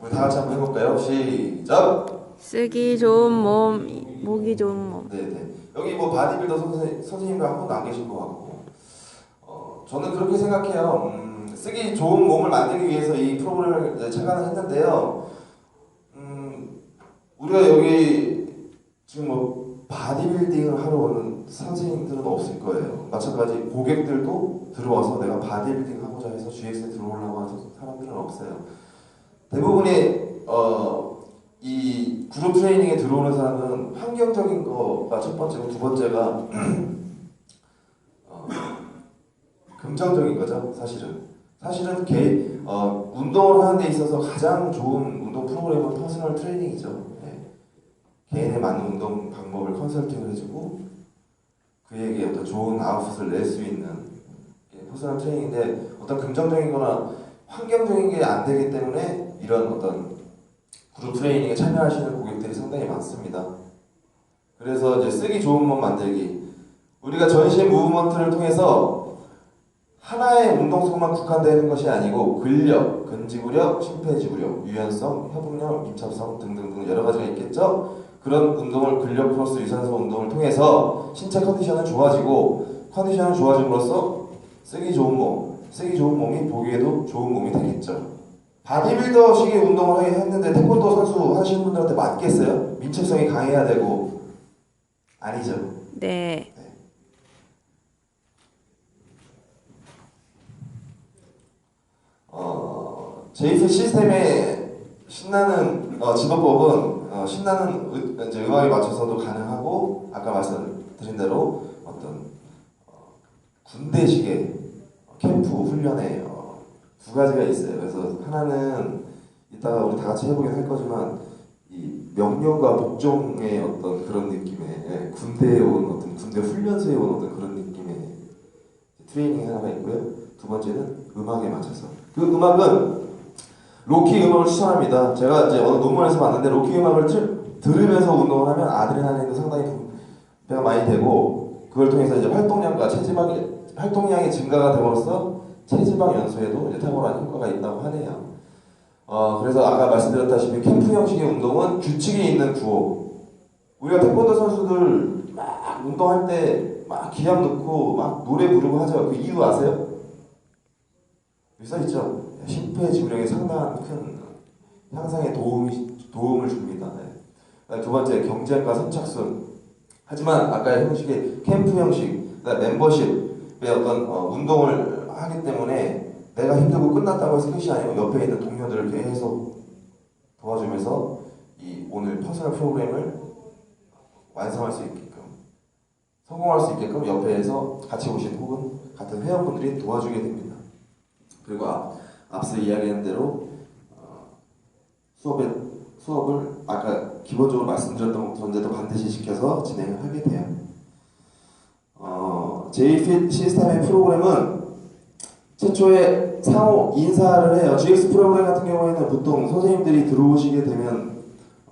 우리 다 같이 한번 해볼까요? 시작! 쓰기 좋은 몸, 보기 좋은 몸. 네네. 여기 뭐 바디빌더 선생님과 한 분도 안 계신 것 같고, 저는 그렇게 생각해요. 쓰기 좋은 몸을 만들기 위해서 이 프로그램을 이제 착안을 했는데요. 우리가 여기 지금 뭐 바디빌딩을 하러 오는 선생님들은 없을 거예요. 마찬가지 고객들도 들어와서 내가 바디빌딩 하고자 해서 GX에 들어오려고 하는 사람들은 없어요. 대부분의 이 그룹 트레이닝에 들어오는 사람은 환경적인 거가 첫 번째고, 두 번째가 긍정적인 거죠. 사실은 운동을 하는 데 있어서 가장 좋은 운동 프로그램은 퍼스널 트레이닝이죠. 네. 개인에 맞는 운동 방법을 컨설팅을 해주고 그에게 어떤 좋은 아웃풋을 낼 수 있는 퍼스널 트레이닝인데, 어떤 긍정적인 거나 환경적인 게 안 되기 때문에 이런 어떤 그룹 트레이닝에 참여하시는 고객들이 상당히 많습니다. 그래서 이제 쓰기 좋은 몸 만들기, 우리가 전신 무브먼트를 통해서 하나의 운동성만 국한되는 것이 아니고 근력, 근지구력, 심폐지구력, 유연성, 협응력, 민첩성 등등등 여러 가지가 있겠죠. 그런 운동을, 근력 플러스 유산소 운동을 통해서 신체 컨디션은 좋아지고, 컨디션은 좋아짐으로써 쓰기 좋은 몸이 보기에도 좋은 몸이 되겠죠. 바디빌더식의 운동을 하긴 했는데 태권도 선수 하시는 분들한테 맞겠어요? 민첩성이 강해야 되고. 아니죠. 네. 제이프 시스템의 신나는 지도법은 신나는 이제 음악에 맞춰서도 가능하고, 아까 말씀드린 대로 어떤 군대식의 캠프 훈련에 두 가지가 있어요. 그래서 하나는 이따가 우리 다 같이 해보긴 할 거지만, 이 명령과 복종의 어떤 그런 느낌의, 군대에 온 어떤 군대 훈련소에 온 어떤 그런 느낌의 트레이닝 하나가 있고요. 두 번째는 음악에 맞춰서. 그 음악은 로키 음악을 추천합니다. 제가 이제 어느 논문에서 봤는데, 로키 음악을 들으면서 운동을 하면 아드레날린도 상당히 배가 많이 되고, 그걸 통해서 이제 활동량이 증가가 됨으로써 체지방 연소에도 이제 탁월한 효과가 있다고 하네요. 그래서 아까 말씀드렸다시피 캠프 형식의 운동은 규칙이 있는 구호. 우리가 태권도 선수들 막 운동할 때 막 기합 넣고 막 노래 부르고 하죠. 그 이유 아세요? 여기 써있죠. 심폐지구력에 상당한 큰 향상에 도움을 줍니다. 네. 두 번째, 경쟁과 선착순. 하지만 아까 형식의 캠프 형식, 멤버십의 어떤 운동을 하기 때문에 내가 힘들고 끝났다고 해서 끝이 아니고 옆에 있는 동료들을 계속 도와주면서 이 오늘 퍼스널 프로그램을 완성할 수 있게끔, 성공할 수 있게끔 옆에서 같이 오신 혹은 같은 회원분들이 도와주게 됩니다. 그리고 앞서 이야기한 대로 수업을 아까 기본적으로 말씀드렸던 전제도 반드시 지켜서 진행을 하게 돼요. 제이핏 시스템의 프로그램은 최초에 상호 인사를 해요. GX 프로그램 같은 경우에는 보통 선생님들이 들어오시게 되면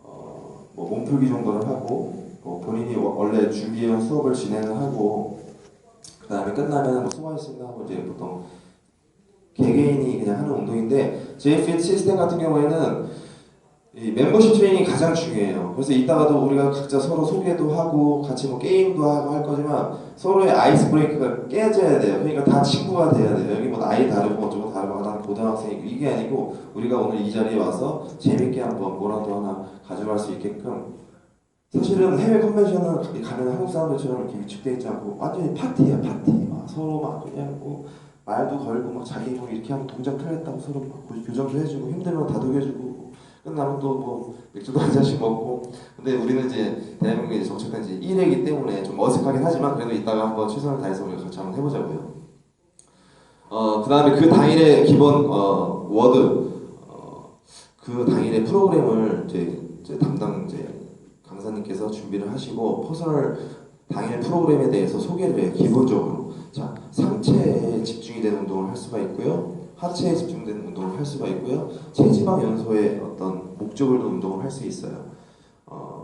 뭐 몸풀기 정도를 하고, 본인이 원래 준비해온 수업을 진행을 하고, 그 다음에 끝나면 뭐 수고하셨습니다 하고 이제 보통 개개인이 그냥 하는 운동인데, JFit 시스템 같은 경우에는 이 멤버십 트레이닝이 가장 중요해요. 그래서 이따가도 우리가 각자 서로 소개도 하고 같이 뭐 게임도 하고 할 거지만, 서로의 아이스 브레이크가 깨져야 돼요. 그러니까 다 친구가 돼야 돼요. 여기 뭐 나이 다르고 어쩌고 다르고, 나는 고등학생이고 이게 아니고, 우리가 오늘 이 자리에 와서 재밌게 한번 뭐라도 하나 가져갈 수 있게끔. 사실은 해외 컨벤션을 가면 한국 사람들처럼 이렇게 위축되어 있지 않고 완전히 파티예요. 파티. 막 서로 막 그냥 뭐 말도 걸고 막 자기 뭐 이렇게 하면 동작 틀렸다고 서로 막 교정도 해주고, 힘들면 다독여주고, 끝나면 또 뭐 맥주도 한 잔씩 먹고. 근데 우리는 이제 대한민국에 정착한 지 1회이기 때문에 좀 어색하긴 하지만, 그래도 이따가 한번 최선을 다해서 우리가 같이 한번 해보자고요. 그 다음에 그 당일의 기본 워드, 그 당일의 프로그램을 이제 담당 이제 강사님께서 준비를 하시고, 퍼스널 당일 프로그램에 대해서 소개를 해요. 기본적으로. 자, 상체에 집중이 되는 운동을 할 수가 있고요, 하체에 집중되는 운동을 할 수가 있고요, 체지방 연소의 어떤 목적을 둔 운동을 할 수 있어요.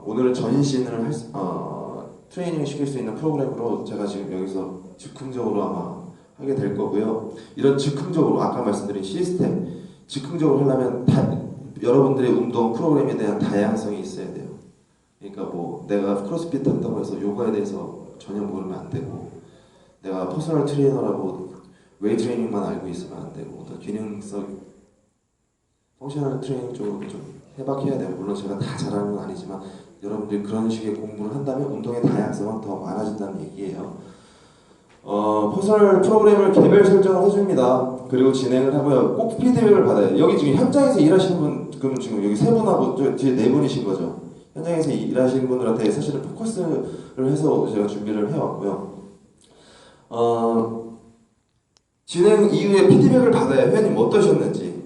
오늘은 전신을 트레이닝을 시킬 수 있는 프로그램으로 제가 지금 여기서 즉흥적으로 아마 하게 될 거고요. 이런 즉흥적으로 아까 말씀드린 시스템, 즉흥적으로 하려면 여러분들의 운동 프로그램에 대한 다양성이 있어야 돼요. 그러니까 뭐 내가 크로스핏 한다고 해서 요가에 대해서 전혀 모르면 안 되고, 내가 퍼스널 트레이너라고 웨이트 트레이닝만 알고 있으면 안 되고, 어떤 기능성 펑셔널 트레이닝 쪽으로 좀 해박해야 돼요. 물론 제가 다 잘하는 건 아니지만 여러분들이 그런 식의 공부를 한다면 운동의 다양성은 더 많아진다는 얘기예요. 퍼스널 프로그램을 개별 설정을 해줍니다. 그리고 진행을 하고요. 꼭 피드백을 받아요. 여기 지금 현장에서 일하시는 분, 그럼 지금 여기 세 분하고 저 뒤에 네 분이신 거죠. 현장에서 일하시는 분들한테 사실은 포커스를 해서 제가 준비를 해왔고요. 진행 이후에 피드백을 받아요. 회원님 어떠셨는지,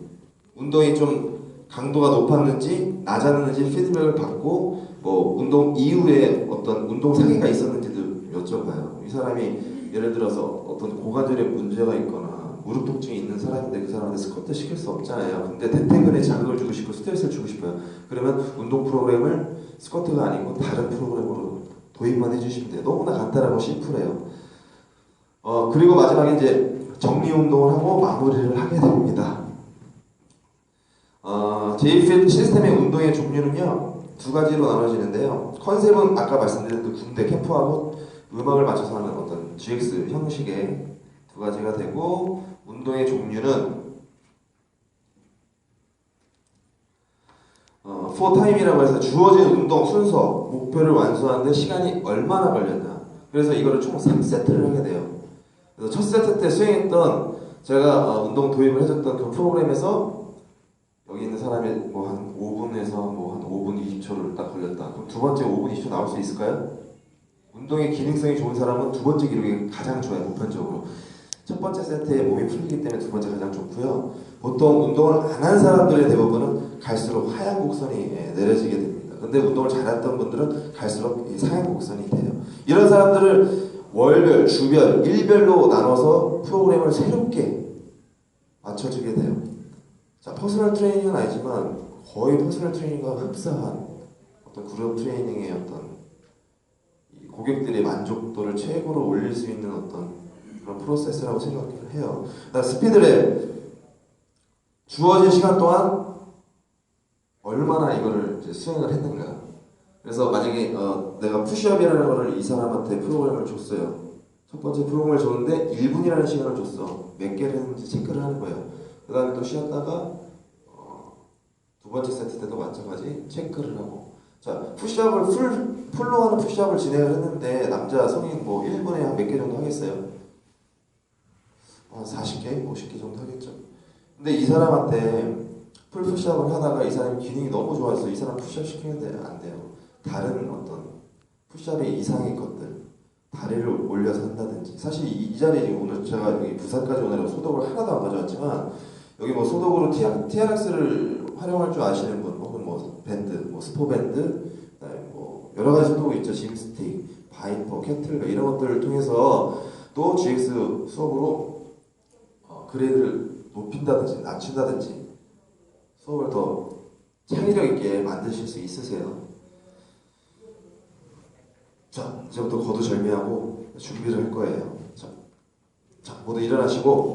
운동이 좀 강도가 높았는지 낮았는지 피드백을 받고, 뭐 운동 이후에 어떤 운동 사기가 있었는지도 여쭤봐요. 이 사람이 예를 들어서 어떤 고관절에 문제가 있거나 무릎 통증이 있는 사람인데 그 사람한테 스쿼트 시킬 수 없잖아요. 근데 대퇴근에 자극을 주고 싶고 스트레스를 주고 싶어요. 그러면 운동 프로그램을 스쿼트가 아니고 다른 프로그램으로 도입만 해주시면 돼요. 너무나 간단하고 심플해요. 그리고 마지막에 이제 정리 운동을 하고 마무리를 하게 됩니다. 제이핏 시스템의 운동의 종류는요, 두 가지로 나눠지는데요. 컨셉은 아까 말씀드린 그 군대 캠프하고 음악을 맞춰서 하는 어떤 GX 형식의 두 가지가 되고, 운동의 종류는 4타임이라고 해서 주어진 운동 순서, 목표를 완수하는데 시간이 얼마나 걸렸나. 그래서 이거를 총 3세트를 하게 돼요. 그래서 첫 세트 때 수행했던, 제가 운동 도입을 해줬던 그 프로그램에서 여기 있는 사람이 뭐 한 5분에서 뭐 한 5분 20초를 딱 걸렸다. 그럼 두 번째 5분 20초 나올 수 있을까요? 운동의 기능성이 좋은 사람은 두 번째 기록이 가장 좋아요, 보편적으로. 첫 번째 세트에 몸이 풀리기 때문에 두 번째 가장 좋고요. 보통 운동을 안 한 사람들의 대부분은 갈수록 하얀 곡선이 내려지게 됩니다. 근데 운동을 잘했던 분들은 갈수록 상향 곡선이 돼요. 이런 사람들을 월별, 주별, 일별로 나눠서 프로그램을 새롭게 맞춰주게 돼요. 자, 퍼스널 트레이닝은 아니지만 거의 퍼스널 트레이닝과 흡사한 어떤 그룹 트레이닝의 어떤 고객들의 만족도를 최고로 올릴 수 있는 어떤 그런 프로세스라고 생각을 해요. 스피드랩, 주어진 시간 동안 얼마나 이거를 이제 수행을 했는가. 그래서 만약에 내가 푸시업이라는 거를 이 사람한테 프로그램을 줬어요. 첫 번째 프로그램을 줬는데 1분이라는 시간을 줬어. 몇 개를 했는지 체크를 하는 거예요. 그 다음에 또 쉬었다가 두 번째 세트 때도 마찬가지 체크를 하고. 자, 푸시업을 풀로 하는 푸시업을 진행을 했는데 남자 성인 뭐 1분에 한 몇 개 정도 하겠어요? 한 40개, 50개 정도 하겠죠. 근데 이 사람한테 풀 푸시업을 하다가 이 사람이 기능이 너무 좋아서 이 사람 푸시업 시키는데 안 돼요. 다른 어떤 푸시업의 이상의 것들, 다리를 올려서 한다든지. 사실 이 자리에 오늘 제가 여기 부산까지 오느라고 소독을 하나도 안 가져왔지만, 여기 뭐 소독으로 TRX를 활용할 줄 아시는 분, 혹은 뭐 밴드, 뭐 스포밴드, 뭐 여러 가지 소독이 있죠. 짐스틱, 바이퍼, 캐틀벨 이런 것들을 통해서 또 GX 수업으로 그레이드를 높인다든지 낮춘다든지 수업을 더 창의력 있게 만드실 수 있으세요. 자, 이제부터 거두절미하고 준비를 할 거예요. 자, 모두 일어나시고